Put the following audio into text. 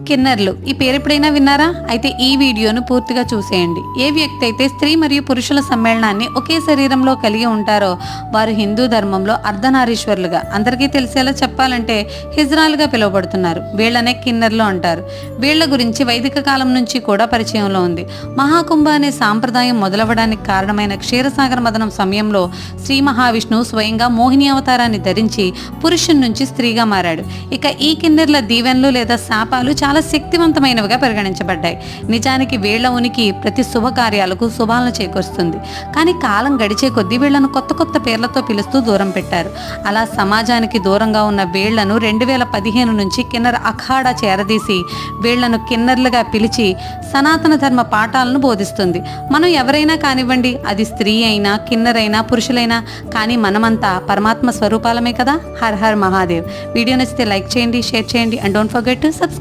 కిన్నెర్లు ఈ పేరు ఎప్పుడైనా విన్నారా? అయితే ఈ వీడియోను పూర్తిగా చూసేయండి. ఏ వ్యక్తి అయితే స్త్రీ మరియు పురుషుల సమ్మేళనాన్ని ఒకే శరీరంలో కలిగి ఉంటారో వారు హిందూ ధర్మంలో అర్ధనారీశ్వరులుగా, అందరికీ తెలిసేలా చెప్పాలంటే హిజ్రాలుగా పిలువబడుతున్నారు. వీళ్ళనే కిన్నెర్లు అంటారు. వీళ్ళ గురించి వైదిక కాలం నుంచి కూడా పరిచయంలో ఉంది. మహాకుంభ అనే సాంప్రదాయం మొదలవడానికి కారణమైన క్షీరసాగర మదనం సమయంలో శ్రీ మహావిష్ణువు స్వయంగా మోహిని అవతారాన్ని ధరించి పురుషుని నుంచి స్త్రీగా మారాడు. ఇక ఈ కిన్నెర్ల దీవెనలు లేదా శాపాలు చాలా శక్తివంతమైనవిగా పరిగణించబడ్డాయి. నిజానికి వీళ్ల ఉనికి ప్రతి శుభకార్యాలకు శుభాలను చేకూరుస్తుంది. కానీ కాలం గడిచే కొద్దీ వీళ్లను కొత్త కొత్త పేర్లతో పిలుస్తూ దూరం పెట్టారు. అలా సమాజానికి దూరంగా ఉన్న వీళ్లను 2015 నుంచి కిన్నెర అఖాడా చేరదీసి వీళ్లను కిన్నెర్లుగా పిలిచి సనాతన ధర్మ పాఠాలను బోధిస్తుంది. మనం ఎవరైనా కానివ్వండి, అది స్త్రీ అయినా కిన్నెరైనా పురుషులైనా, కానీ మనమంతా పరమాత్మ స్వరూపాలమే కదా. Her her Mahadev. వీడియో నచ్చితే లైక్ చేయండి, షేర్ చేయండి and don't forget to subscribe.